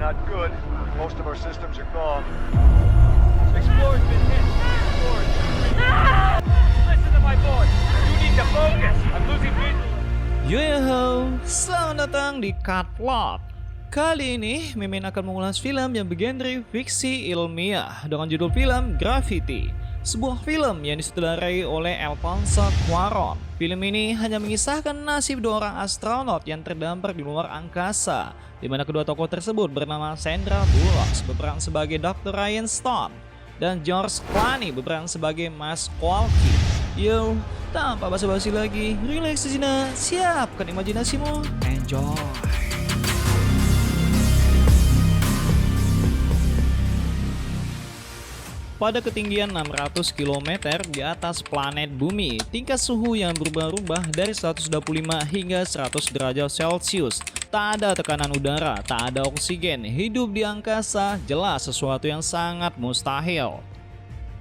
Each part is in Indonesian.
Not good. Most of our systems are gone. Explorer's been hit. Explorer's Listen to my voice. You need to focus. I'm losing visual. Yo, selamat datang di Cutlot. Kali ini Mimin akan mengulas film yang bergenre fiksi ilmiah dengan judul film Gravity, sebuah film yang disutradarai oleh Alfonso Cuarón. Film ini hanya mengisahkan nasib dua orang astronot yang terdampar di luar angkasa, di mana kedua tokoh tersebut bernama Sandra Bullock berperan sebagai Dr. Ryan Stone dan George Clooney berperan sebagai Mas Kwalki. Yo, tanpa basa-basi lagi, relax di sini, siapkan imajinasimu, enjoy. Pada ketinggian 600 km di atas planet Bumi, tingkat suhu yang berubah-ubah dari 125 hingga 100 derajat Celcius. Tak ada tekanan udara, tak ada oksigen. Hidup di angkasa jelas sesuatu yang sangat mustahil.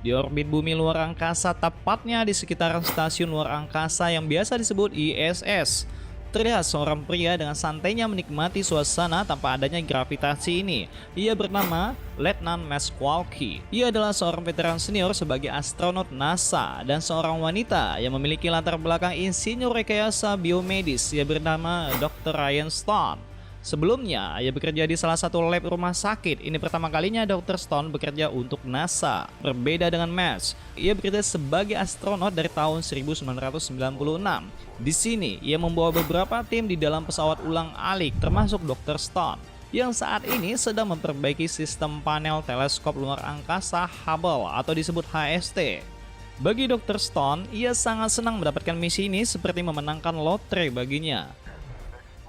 Di orbit bumi luar angkasa, tepatnya di sekitaran stasiun luar angkasa yang biasa disebut ISS, terlihat seorang pria dengan santainya menikmati suasana tanpa adanya gravitasi ini. Ia bernama Letnan Mas Kwalki. Ia adalah seorang veteran senior sebagai astronot NASA dan seorang wanita yang memiliki latar belakang insinyur rekayasa biomedis. Ia bernama Dr. Ryan Stone. Sebelumnya, ia bekerja di salah satu lab rumah sakit. Ini pertama kalinya Dr. Stone bekerja untuk NASA. Berbeda dengan Mas, ia bekerja sebagai astronot dari tahun 1996. Di sini, ia membawa beberapa tim di dalam pesawat ulang-alik, termasuk Dr. Stone, yang saat ini sedang memperbaiki sistem panel teleskop luar angkasa Hubble atau disebut HST. Bagi Dr. Stone, ia sangat senang mendapatkan misi ini seperti memenangkan lotre baginya.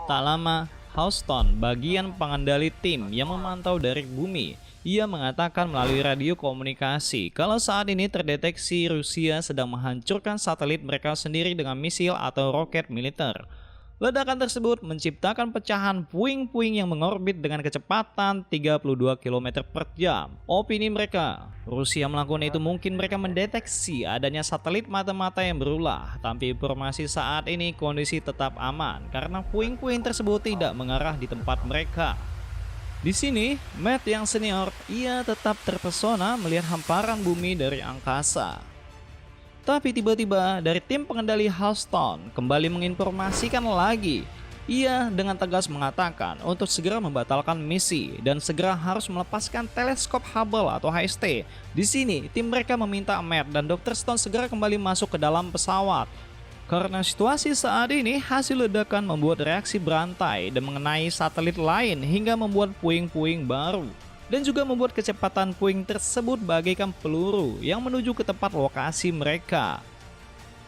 Tak lama, Houston, bagian pengendali tim yang memantau dari bumi, ia mengatakan melalui radio komunikasi kalau saat ini terdeteksi Rusia sedang menghancurkan satelit mereka sendiri dengan misil atau roket militer. Ledakan tersebut menciptakan pecahan puing-puing yang mengorbit dengan kecepatan 32 km per jam. Opini mereka, Rusia melakukan itu mungkin mereka mendeteksi adanya satelit mata-mata yang berulah. Tapi informasi saat ini kondisi tetap aman karena puing-puing tersebut tidak mengarah di tempat mereka. Di sini, Matt yang senior, ia tetap terpesona melihat hamparan bumi dari angkasa. Tapi tiba-tiba dari tim pengendali Houston kembali menginformasikan lagi. Ia dengan tegas mengatakan untuk segera membatalkan misi dan segera harus melepaskan teleskop Hubble atau HST. Di sini, tim mereka meminta Matt dan Dr. Stone segera kembali masuk ke dalam pesawat. Karena situasi saat ini, hasil ledakan membuat reaksi berantai dan mengenai satelit lain hingga membuat puing-puing baru. Dan juga membuat kecepatan puing tersebut bagaikan peluru yang menuju ke tempat lokasi mereka.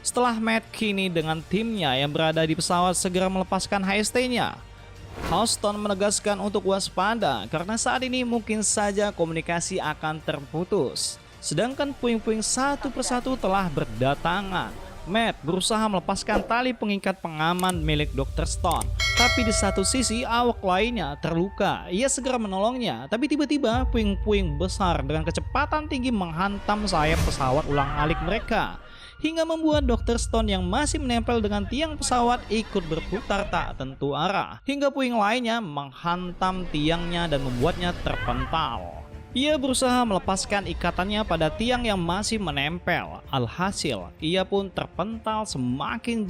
Setelah Matt kini dengan timnya yang berada di pesawat segera melepaskan HST-nya, Houston menegaskan untuk waspada karena saat ini mungkin saja komunikasi akan terputus. Sedangkan puing-puing satu persatu telah berdatangan. Matt berusaha melepaskan tali pengikat pengaman milik Dr. Stone. Tapi di satu sisi awak lainnya terluka. Ia segera menolongnya, tapi tiba-tiba puing-puing besar dengan kecepatan tinggi menghantam sayap pesawat ulang-alik mereka. Hingga membuat Dr. Stone yang masih menempel dengan tiang pesawat ikut berputar tak tentu arah. Hingga puing lainnya menghantam tiangnya dan membuatnya terpental. Ia berusaha melepaskan ikatannya pada tiang yang masih menempel. Alhasil, ia pun terpental semakin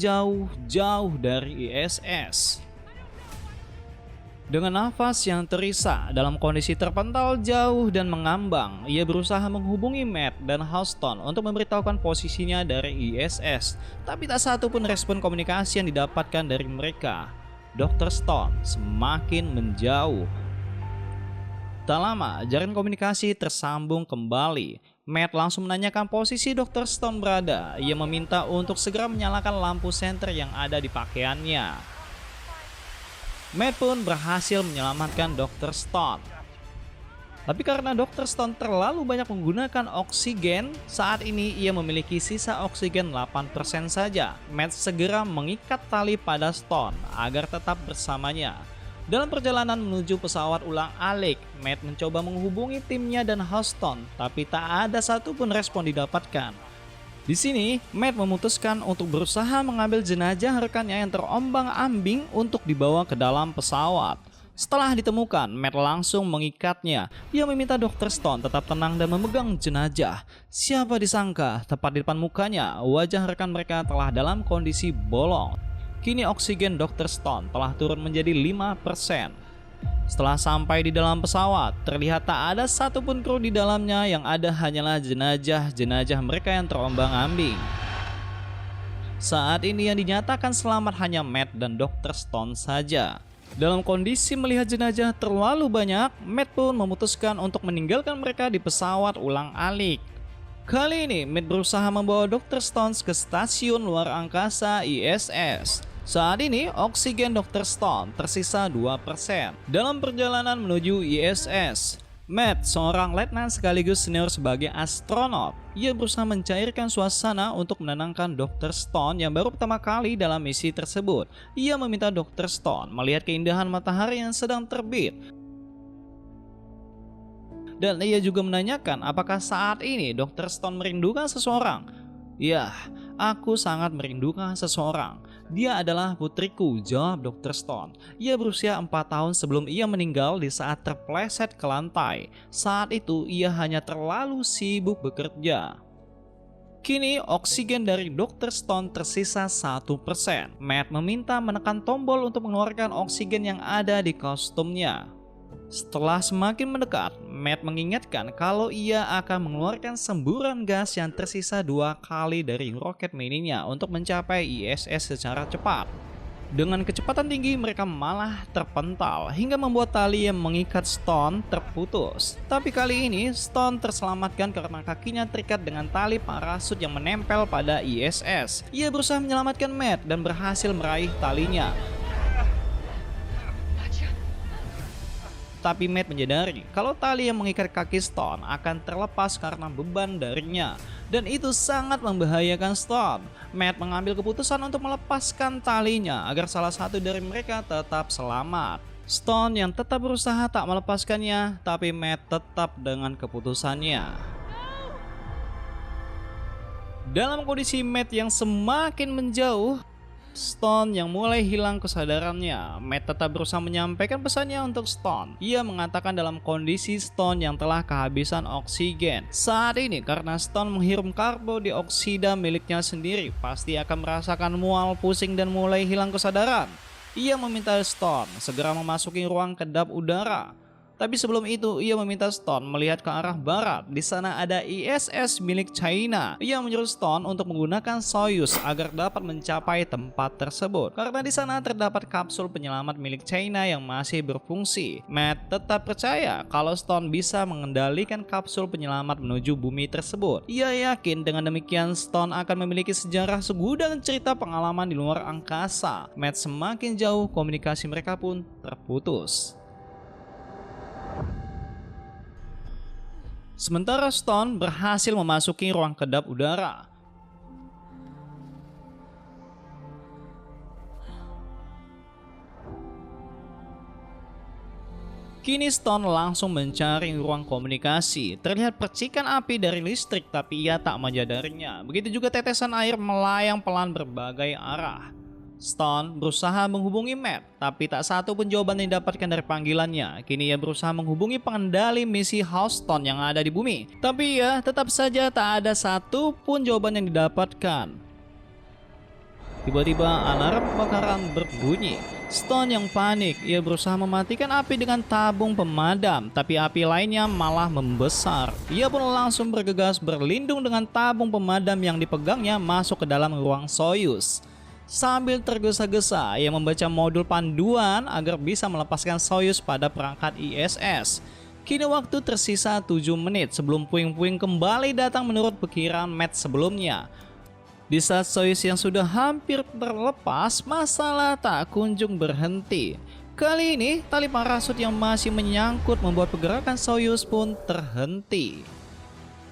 jauh dari ISS. Dengan nafas yang terisa dalam kondisi terpental jauh dan mengambang, ia berusaha menghubungi Matt dan Houston untuk memberitahukan posisinya dari ISS. Tapi tak satu pun respon komunikasi yang didapatkan dari mereka. Dr. Stone semakin menjauh. Tak lama, jaringan komunikasi tersambung kembali. Matt langsung menanyakan posisi Dr. Stone berada. Ia meminta untuk segera menyalakan lampu senter yang ada di pakaiannya. Matt pun berhasil menyelamatkan Dr. Stone. Tapi karena Dr. Stone terlalu banyak menggunakan oksigen, saat ini ia memiliki sisa oksigen 8% saja. Matt segera mengikat tali pada Stone agar tetap bersamanya. Dalam perjalanan menuju pesawat ulang-alik, Matt mencoba menghubungi timnya dan Houston, tapi tak ada satupun respon didapatkan. Di sini, Matt memutuskan untuk berusaha mengambil jenazah rekannya yang terombang-ambing untuk dibawa ke dalam pesawat. Setelah ditemukan, Matt langsung mengikatnya. Ia meminta Dr. Stone tetap tenang dan memegang jenazah. Siapa disangka, tepat di depan mukanya, wajah rekan mereka telah dalam kondisi bolong. Kini oksigen Dr. Stone telah turun menjadi 5%. Setelah sampai di dalam pesawat, terlihat tak ada satupun kru di dalamnya, yang ada hanyalah jenazah mereka yang terombang-ambing. Saat ini yang dinyatakan selamat hanya Matt dan Dr. Stone saja. Dalam kondisi melihat jenazah terlalu banyak, Matt pun memutuskan untuk meninggalkan mereka di pesawat ulang-alik. Kali ini, Matt berusaha membawa Dr. Stone ke stasiun luar angkasa ISS. Saat ini, oksigen Dr. Stone tersisa 2%. Dalam perjalanan menuju ISS, Matt, seorang letnan sekaligus senior sebagai astronot, ia berusaha mencairkan suasana untuk menenangkan Dr. Stone yang baru pertama kali dalam misi tersebut. Ia meminta Dr. Stone melihat keindahan matahari yang sedang terbit. Dan ia juga menanyakan apakah saat ini Dr. Stone merindukan seseorang. Ya, aku sangat merindukan seseorang. Dia adalah putriku, jawab Dr. Stone. Ia berusia 4 tahun sebelum ia meninggal di saat terpleset ke lantai. Saat itu ia hanya terlalu sibuk bekerja. Kini oksigen dari Dr. Stone tersisa 1%. Matt meminta menekan tombol untuk mengeluarkan oksigen yang ada di kostumnya. Setelah semakin mendekat, Matt mengingatkan kalau ia akan mengeluarkan semburan gas yang tersisa 2 kali dari roket mininya untuk mencapai ISS secara cepat. Dengan kecepatan tinggi, mereka malah terpental hingga membuat tali yang mengikat Stone terputus. Tapi kali ini Stone terselamatkan karena kakinya terikat dengan tali parasut yang menempel pada ISS. Ia berusaha menyelamatkan Matt dan berhasil meraih talinya. Tapi Matt menyadari kalau tali yang mengikat kaki Stone akan terlepas karena beban darinya, dan itu sangat membahayakan Stone. Matt mengambil keputusan untuk melepaskan talinya agar salah satu dari mereka tetap selamat. Stone yang tetap berusaha tak melepaskannya, tapi Matt tetap dengan keputusannya. Dalam kondisi Matt yang semakin menjauh, Stone yang mulai hilang kesadarannya, Matt tetap berusaha menyampaikan pesannya untuk Stone. Ia mengatakan dalam kondisi Stone yang telah kehabisan oksigen. Saat ini karena Stone menghirup karbodioksida miliknya sendiri, pasti akan merasakan mual, pusing, dan mulai hilang kesadaran. Ia meminta Stone segera memasuki ruang kedap udara. Tapi sebelum itu, ia meminta Stone melihat ke arah barat. Di sana ada ISS milik China. Ia menyuruh Stone untuk menggunakan Soyuz agar dapat mencapai tempat tersebut, karena di sana terdapat kapsul penyelamat milik China yang masih berfungsi. Matt tetap percaya kalau Stone bisa mengendalikan kapsul penyelamat menuju bumi tersebut. Ia yakin dengan demikian Stone akan memiliki sejarah segudang cerita pengalaman di luar angkasa. Matt semakin jauh, komunikasi mereka pun terputus. Sementara Stone berhasil memasuki ruang kedap udara. Kini Stone langsung mencari ruang komunikasi. Terlihat percikan api dari listrik, tapi ia tak menyadarinya. Begitu juga tetesan air melayang pelan berbagai arah. Stone berusaha menghubungi Matt, tapi tak satu pun jawaban yang didapatkan dari panggilannya. Kini ia berusaha menghubungi pengendali misi Houston yang ada di bumi, tapi ya tetap saja tak ada satu pun jawaban yang didapatkan. Tiba-tiba alarm kebakaran berbunyi. Stone yang panik, ia berusaha mematikan api dengan tabung pemadam, tapi api lainnya malah membesar. Ia pun langsung bergegas berlindung dengan tabung pemadam yang dipegangnya masuk ke dalam ruang Soyuz. Sambil tergesa-gesa, ia membaca modul panduan agar bisa melepaskan Soyuz pada perangkat ISS. Kini waktu tersisa 7 menit sebelum puing-puing kembali datang menurut pikiran Matt sebelumnya. Di saat Soyuz yang sudah hampir terlepas, masalah tak kunjung berhenti. Kali ini, tali parasut yang masih menyangkut membuat pergerakan Soyuz pun terhenti.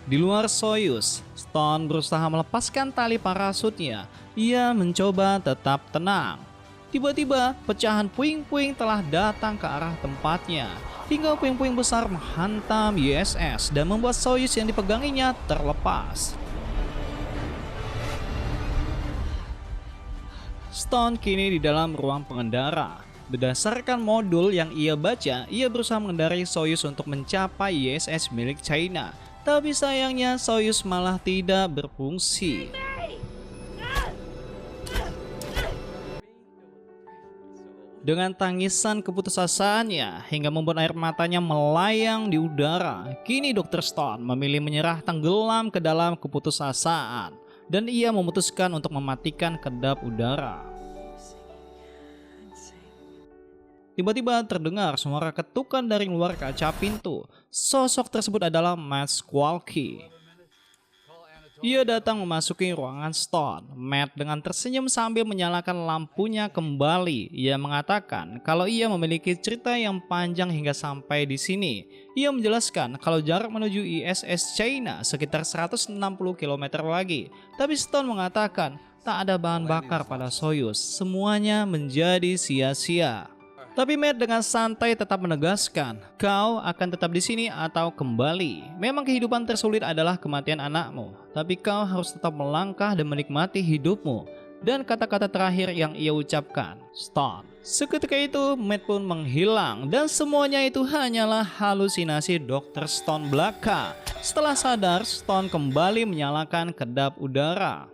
Di luar Soyuz, Stone berusaha melepaskan tali parasutnya. Ia mencoba tetap tenang. Tiba-tiba, pecahan puing-puing telah datang ke arah tempatnya. Hingga puing-puing besar menghantam ISS dan membuat Soyuz yang dipeganginya terlepas. Stone kini di dalam ruang pengendara. Berdasarkan modul yang ia baca, ia berusaha mengendarai Soyuz untuk mencapai ISS milik China. Tapi sayangnya Soyuz malah tidak berfungsi. Dengan tangisan keputusasanya hingga membuat air matanya melayang di udara, kini Dr. Stone memilih menyerah tenggelam ke dalam keputusasaan dan ia memutuskan untuk mematikan kedap udara. Tiba-tiba terdengar suara ketukan dari luar kaca pintu. Sosok tersebut adalah Matt Squawky. Ia datang memasuki ruangan Stone. Matt dengan tersenyum sambil menyalakan lampunya kembali. Ia mengatakan kalau ia memiliki cerita yang panjang hingga sampai di sini. Ia menjelaskan kalau jarak menuju ISS China sekitar 160 km lagi. Tapi Stone mengatakan tak ada bahan bakar pada Soyuz. Semuanya menjadi sia-sia. Tapi Matt dengan santai tetap menegaskan, kau akan tetap di sini atau kembali. Memang kehidupan tersulit adalah kematian anakmu, tapi kau harus tetap melangkah dan menikmati hidupmu. Dan kata-kata terakhir yang ia ucapkan, Stone. Seketika itu Matt pun menghilang dan semuanya itu hanyalah halusinasi Dr. Stone belaka. Setelah sadar, Stone kembali menyalakan kedap udara.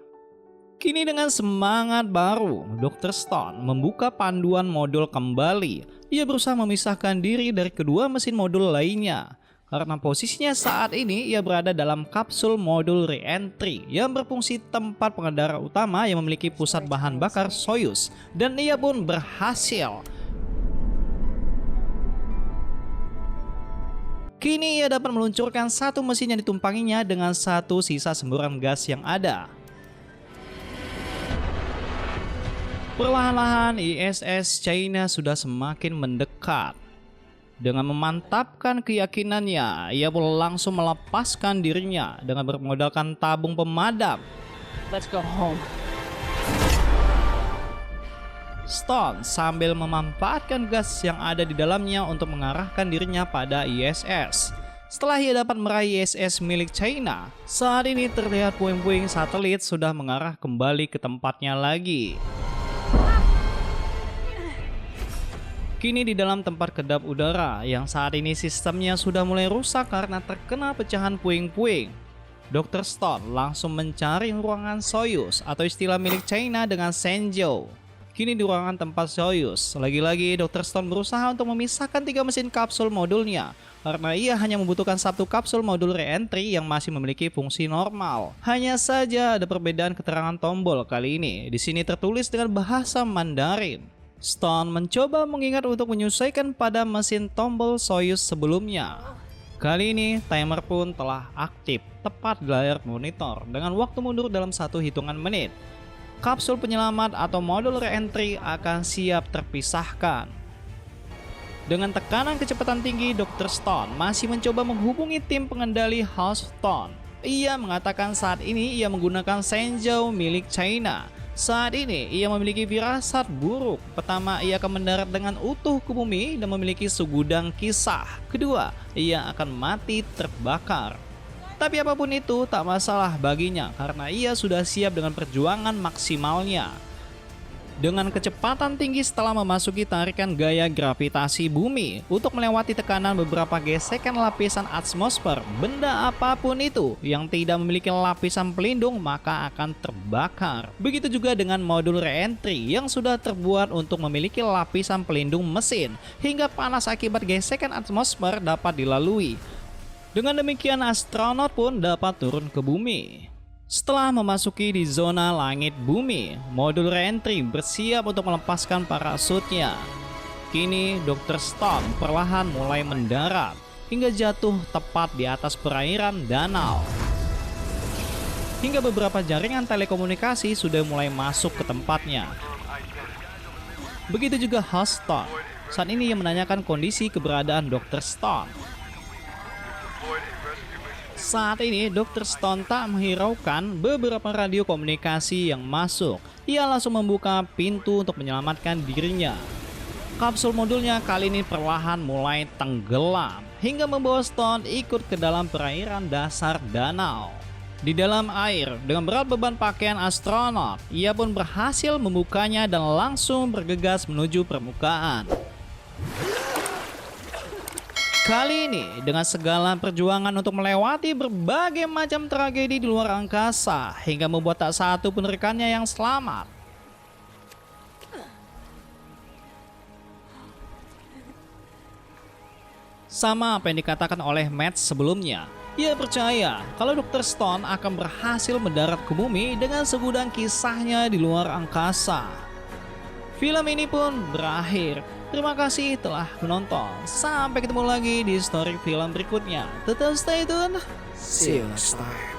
Kini dengan semangat baru, Dr. Stone membuka panduan modul kembali. Ia berusaha memisahkan diri dari kedua mesin modul lainnya. Karena posisinya saat ini ia berada dalam kapsul modul re-entry yang berfungsi tempat pengendara utama yang memiliki pusat bahan bakar Soyuz. Dan ia pun berhasil. Kini ia dapat meluncurkan satu mesin yang ditumpanginya dengan satu sisa semburan gas yang ada. Perlahan-lahan ISS China sudah semakin mendekat. Dengan memantapkan keyakinannya, ia pun langsung melepaskan dirinya dengan bermodalkan tabung pemadam. Let's go home. Stone sambil memanfaatkan gas yang ada di dalamnya untuk mengarahkan dirinya pada ISS. Setelah ia dapat meraih ISS milik China, saat ini terlihat puing-puing satelit sudah mengarah kembali ke tempatnya lagi. Kini di dalam tempat kedap udara yang saat ini sistemnya sudah mulai rusak karena terkena pecahan puing-puing. Dr. Stone langsung mencari ruangan Soyuz atau istilah milik China dengan Shenzhou. Kini di ruangan tempat Soyuz, lagi-lagi Dr. Stone berusaha untuk memisahkan 3 mesin kapsul modulnya karena ia hanya membutuhkan 1 kapsul modul re-entry yang masih memiliki fungsi normal. Hanya saja ada perbedaan keterangan tombol kali ini. Di sini tertulis dengan bahasa Mandarin. Stone mencoba mengingat untuk menyesuaikan pada mesin tombol Soyuz sebelumnya. Kali ini timer pun telah aktif tepat di layar monitor dengan waktu mundur dalam 1 hitungan menit. Kapsul penyelamat atau modul re-entry akan siap terpisahkan. Dengan tekanan kecepatan tinggi, Dr. Stone masih mencoba menghubungi tim pengendali Houston. Ia mengatakan saat ini ia menggunakan Shenzhou milik China. Saat ini ia memiliki firasat buruk. Pertama, ia akan mendarat dengan utuh ke bumi dan memiliki segudang kisah. Kedua, ia akan mati terbakar. Tapi apapun itu tak masalah baginya karena ia sudah siap dengan perjuangan maksimalnya. Dengan kecepatan tinggi setelah memasuki tarikan gaya gravitasi bumi untuk melewati tekanan beberapa gesekan lapisan atmosfer, benda apapun itu yang tidak memiliki lapisan pelindung maka akan terbakar. Begitu juga dengan modul re-entry yang sudah terbuat untuk memiliki lapisan pelindung mesin hingga panas akibat gesekan atmosfer dapat dilalui. Dengan demikian astronot pun dapat turun ke bumi. Setelah memasuki di zona langit bumi, modul re-entry bersiap untuk melepaskan parasutnya. Kini Dr. Stone perlahan mulai mendarat hingga jatuh tepat di atas perairan danau. Hingga beberapa jaringan telekomunikasi sudah mulai masuk ke tempatnya. Begitu juga Houston. Saat ini ia menanyakan kondisi keberadaan Dr. Stone. Saat ini Dr. Stone tak menghiraukan beberapa radio komunikasi yang masuk. Ia langsung membuka pintu untuk menyelamatkan dirinya. Kapsul modulnya kali ini perlahan mulai tenggelam hingga membawa Stone ikut ke dalam perairan dasar danau. Di dalam air, dengan berat beban pakaian astronot, ia pun berhasil membukanya dan langsung bergegas menuju permukaan. Kali ini, dengan segala perjuangan untuk melewati berbagai macam tragedi di luar angkasa, hingga membuat tak satu pun rekannya yang selamat. Sama apa yang dikatakan oleh Matt sebelumnya, ia percaya kalau Dr. Stone akan berhasil mendarat ke bumi dengan segudang kisahnya di luar angkasa. Film ini pun berakhir. Terima kasih telah menonton. Sampai ketemu lagi di story film berikutnya. Tetap stay tune. See you next time.